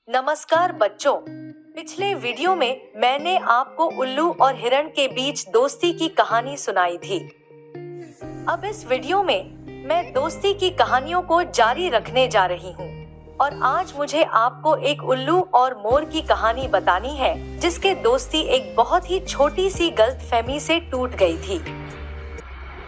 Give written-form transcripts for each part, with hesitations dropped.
नमस्कार बच्चों। पिछले वीडियो में मैंने आपको उल्लू और हिरण के बीच दोस्ती की कहानी सुनाई थी। अब इस वीडियो में मैं दोस्ती की कहानियों को जारी रखने जा रही हूँ और आज मुझे आपको एक उल्लू और मोर की कहानी बतानी है जिसके दोस्ती एक बहुत ही छोटी सी गलतफहमी से टूट गई थी।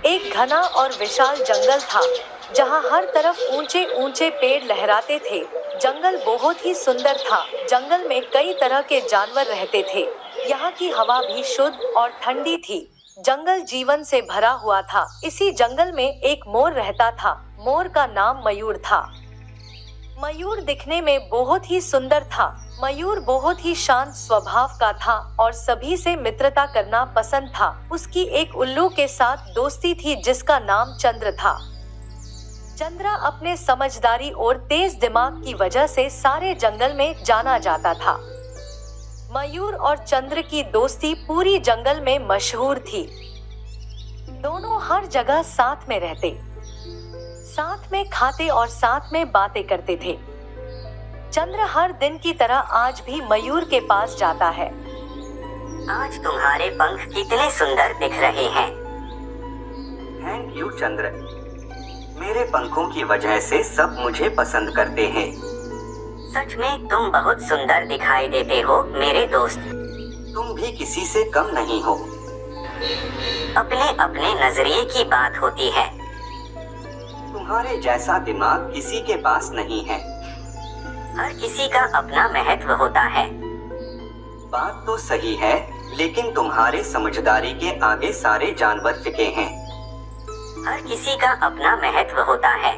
एक घना और विशाल जंगल था जहाँ हर तरफ ऊंचे ऊंचे पेड़ लहराते थे। जंगल बहुत ही सुंदर था। जंगल में कई तरह के जानवर रहते थे। यहाँ की हवा भी शुद्ध और ठंडी थी। जंगल जीवन से भरा हुआ था। इसी जंगल में एक मोर रहता था। मोर का नाम मयूर था। मयूर दिखने में बहुत ही सुंदर था। मयूर बहुत ही शांत स्वभाव का था और सभी से मित्रता करना पसंद था। उसकी एक उल्लू के साथ दोस्ती थी जिसका नाम चंद्र था। चंद्रा अपने समझदारी और तेज दिमाग की वजह से सारे जंगल में जाना जाता था। मयूर और चंद्र की दोस्ती पूरी जंगल में मशहूर थी। दोनों हर जगह साथ में रहते, साथ में खाते और साथ में बातें करते थे। चंद्र हर दिन की तरह आज भी मयूर के पास जाता है। आज तुम्हारे पंख कितने सुंदर दिख रहे हैं। थैंक यू चंद्र, मेरे पंखों की वजह से सब मुझे पसंद करते हैं। सच में तुम बहुत सुंदर दिखाई देते हो मेरे दोस्त। तुम भी किसी से कम नहीं हो। अपने अपने नजरिए की बात होती है। तुम्हारे जैसा दिमाग किसी के पास नहीं है। हर किसी का अपना महत्व होता है। बात तो सही है, लेकिन तुम्हारे समझदारी के आगे सारे जानवर फीके हैं। हर किसी का अपना महत्व होता है।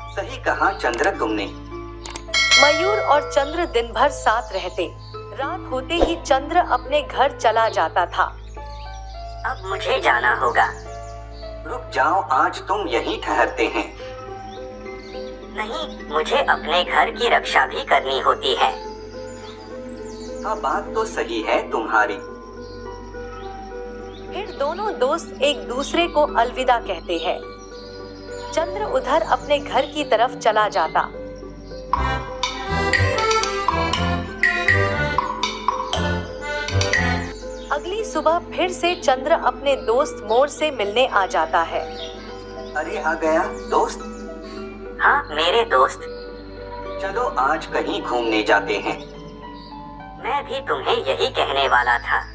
सही कहा चंद्र तुमने। मयूर और चंद्र दिन भर साथ रहते। रात होते ही चंद्र अपने घर चला जाता था। अब मुझे जाना होगा। रुक जाओ, आज तुम यहीं ठहरते हैं। नहीं, मुझे अपने घर की रक्षा भी करनी होती है। हाँ, बात तो सही है तुम्हारी। फिर दोनों दोस्त एक दूसरे को अलविदा कहते हैं। चंद्र उधर अपने घर की तरफ चला जाता। अगली सुबह फिर से चंद्र अपने दोस्त मोर से मिलने आ जाता है। अरे आ गया दोस्त। हाँ मेरे दोस्त। चलो आज कहीं घूमने जाते हैं। मैं भी तुम्हें यही कहने वाला था।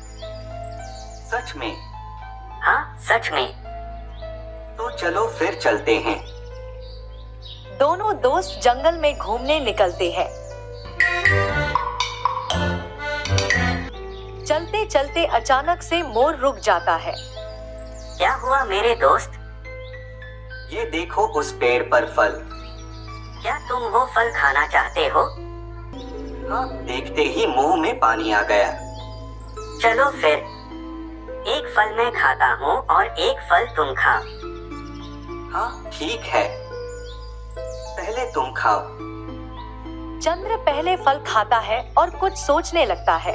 सच में? हाँ सच में। तो चलो फिर चलते हैं। दोनों दोस्त जंगल में घूमने निकलते हैं। चलते चलते अचानक से मोर रुक जाता है। क्या हुआ मेरे दोस्त? ये देखो उस पेड़ पर फल। क्या तुम वो फल खाना चाहते हो? हाँ, देखते ही मुंह में पानी आ गया। चलो फिर, एक फल मैं खाता हूँ और एक फल तुम खाओ। हाँ ठीक है, पहले तुम खाओ। चंद्र पहले फल खाता है और कुछ सोचने लगता है।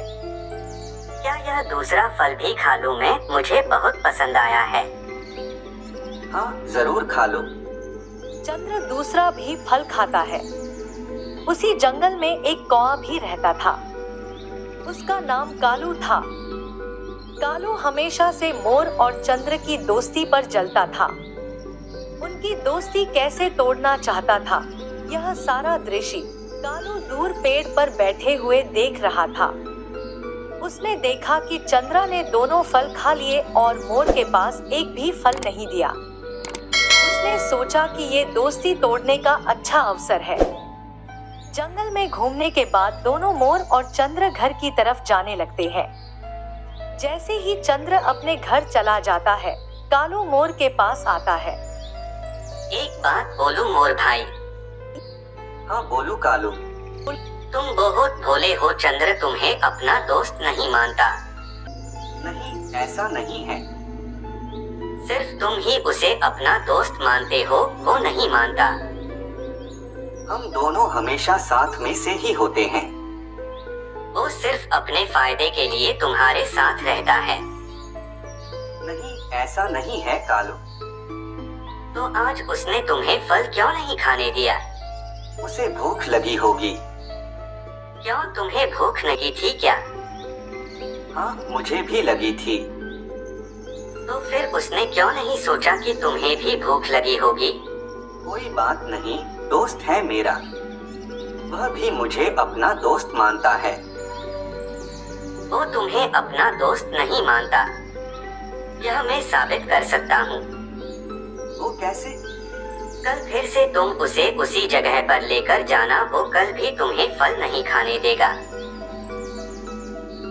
क्या यह दूसरा फल भी खा लूं मैं? मुझे बहुत पसंद आया है। हाँ जरूर खा लो। चंद्र दूसरा भी फल खाता है। उसी जंगल में एक कौवा भी रहता था। उसका नाम कालू था। कालू हमेशा से मोर और चंद्र की दोस्ती पर जलता था। उनकी दोस्ती कैसे तोड़ना चाहता था, यह सारा दृश्य कालू दूर पेड़ पर बैठे हुए देख रहा था। उसने देखा कि चंद्रा ने दोनों फल खा लिए और मोर के पास एक भी फल नहीं दिया। उसने सोचा कि ये दोस्ती तोड़ने का अच्छा अवसर है। जंगल में घूमने के बाद दोनों मोर और चंद्र घर की तरफ जाने लगते हैं। जैसे ही चंद्र अपने घर चला जाता है, कालू मोर के पास आता है। एक बात बोलूं मोर भाई? हाँ बोलो कालू। तुम बहुत भोले हो। चंद्र तुम्हें अपना दोस्त नहीं मानता। नहीं, ऐसा नहीं है। सिर्फ तुम ही उसे अपना दोस्त मानते हो, वो नहीं मानता। हम दोनों हमेशा साथ में से ही होते हैं। वो सिर्फ अपने फायदे के लिए तुम्हारे साथ रहता है। नहीं, ऐसा नहीं है कालू। तो आज उसने तुम्हें फल क्यों नहीं खाने दिया? उसे भूख लगी होगी। क्यों, तुम्हें भूख लगी थी क्या? हाँ, मुझे भी लगी थी। तो फिर उसने क्यों नहीं सोचा कि तुम्हें भी भूख लगी होगी? कोई बात नहीं, दोस्त है मेरा। वह भी मुझे अपना दोस्त मानता है। वो तुम्हें अपना दोस्त नहीं मानता, यह मैं साबित कर सकता हूँ। वो कैसे? कल फिर से तुम उसे उसी जगह पर लेकर जाना, वो कल भी तुम्हें फल नहीं खाने देगा।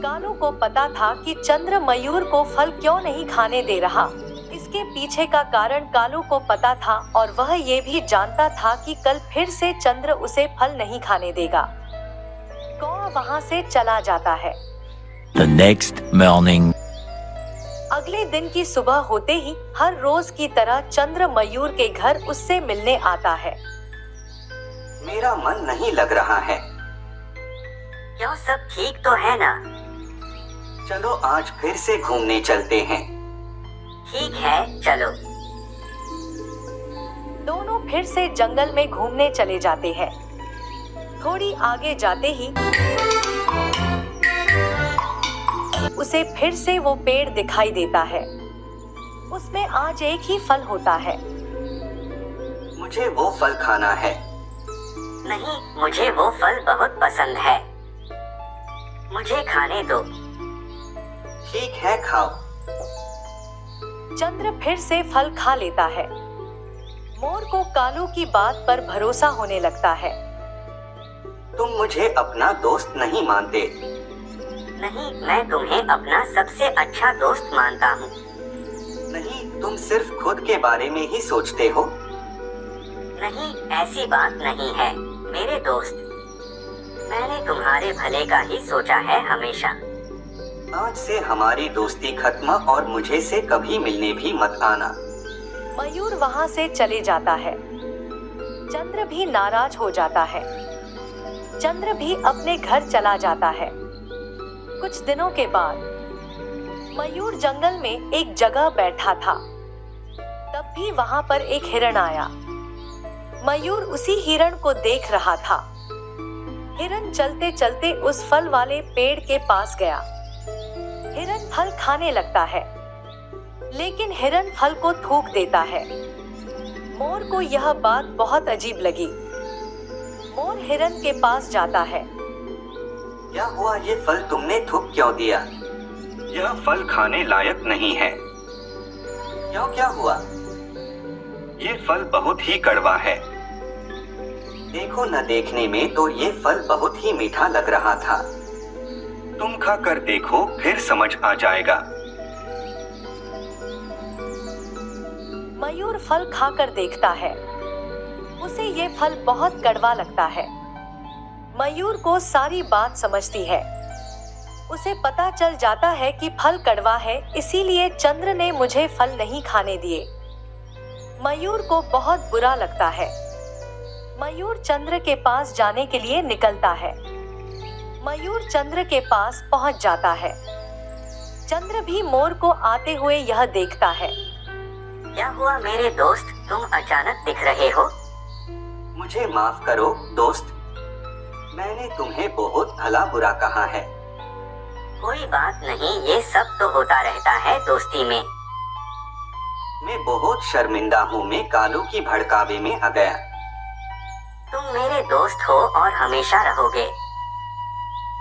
कालू को पता था कि चंद्र मयूर को फल क्यों नहीं खाने दे रहा। इसके पीछे का कारण कालू को पता था और वह ये भी जानता था कि कल फिर से चंद्र उसे फल नहीं खाने देगा। कौआ वहाँ से चला जाता है। The next morning. अगले दिन की सुबह होते ही हर रोज की तरह चंद्र मयूर के घर उससे मिलने आता है। मेरा मन नहीं लग रहा है। क्यों, सब ठीक तो है ना? चलो आज फिर से घूमने चलते हैं। ठीक है, चलो। दोनों फिर से जंगल में घूमने चले जाते हैं। थोड़ी आगे जाते ही उसे फिर से वो पेड़ दिखाई देता है। उसमें आज एक ही फल होता है। मुझे वो फल खाना है। नहीं, मुझे वो फल बहुत पसंद है, मुझे खाने दो। ठीक है, खाओ। चंद्र फिर से फल खा लेता है। मोर को कालू की बात पर भरोसा होने लगता है। तुम मुझे अपना दोस्त नहीं मानते। नहीं, मैं तुम्हें अपना सबसे अच्छा दोस्त मानता हूँ। नहीं, तुम सिर्फ खुद के बारे में ही सोचते हो। नहीं, ऐसी बात नहीं है मेरे दोस्त, मैंने तुम्हारे भले का ही सोचा है हमेशा। आज से हमारी दोस्ती खत्म और मुझे से कभी मिलने भी मत आना। मयूर वहाँ से चले जाता है। चंद्र भी नाराज हो जाता है। चंद्र भी अपने घर चला जाता है। कुछ दिनों के बाद मयूर जंगल में एक जगह बैठा था। तब भी वहाँ पर एक हिरण आया। मयूर उसी हिरण को देख रहा था। हिरण चलते चलते उस फल वाले पेड़ के पास गया। हिरण फल खाने लगता है, लेकिन हिरण फल को थूक देता है। मोर को यह बात बहुत अजीब लगी। मोर हिरण के पास जाता है। क्या हुआ, ये फल तुमने थूक क्यों दिया? यह फल खाने लायक नहीं है। क्यों, क्या हुआ? ये फल बहुत ही कड़वा है। देखो न, देखने में तो ये फल बहुत ही मीठा लग रहा था। तुम खा कर देखो, फिर समझ आ जाएगा। मयूर फल खाकर देखता है। उसे ये फल बहुत कड़वा लगता है। मयूर को सारी बात समझती है। उसे पता चल जाता है कि फल कड़वा है, इसीलिए चंद्र ने मुझे फल नहीं खाने दिए। मयूर को बहुत बुरा लगता है। मयूर चंद्र के पास जाने के लिए निकलता है। मयूर चंद्र के पास पहुंच जाता है। चंद्र भी मोर को आते हुए यह देखता है। क्या हुआ मेरे दोस्त, तुम अचानक दिख रहे हो? मुझे माफ करो दोस्त, मैंने तुम्हें बहुत भला बुरा कहा है। कोई बात नहीं, ये सब तो होता रहता है दोस्ती में। मैं बहुत शर्मिंदा हूँ, मैं कालू की भड़कावे में आ गया। तुम मेरे दोस्त हो और हमेशा रहोगे।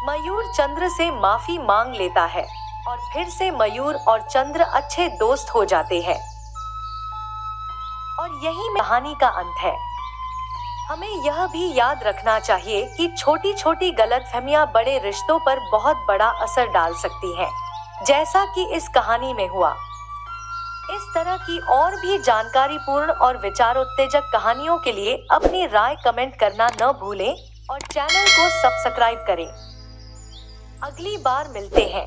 मयूर चंद्र से माफी मांग लेता है और फिर से मयूर और चंद्र अच्छे दोस्त हो जाते हैं। और यही कहानी का अंत है। हमें यह भी याद रखना चाहिए कि छोटी छोटी गलतफहमियां बड़े रिश्तों पर बहुत बड़ा असर डाल सकती हैं, जैसा कि इस कहानी में हुआ। इस तरह की और भी जानकारीपूर्ण और विचारोत्तेजक कहानियों के लिए अपनी राय कमेंट करना न भूलें और चैनल को सब्सक्राइब करें। अगली बार मिलते हैं।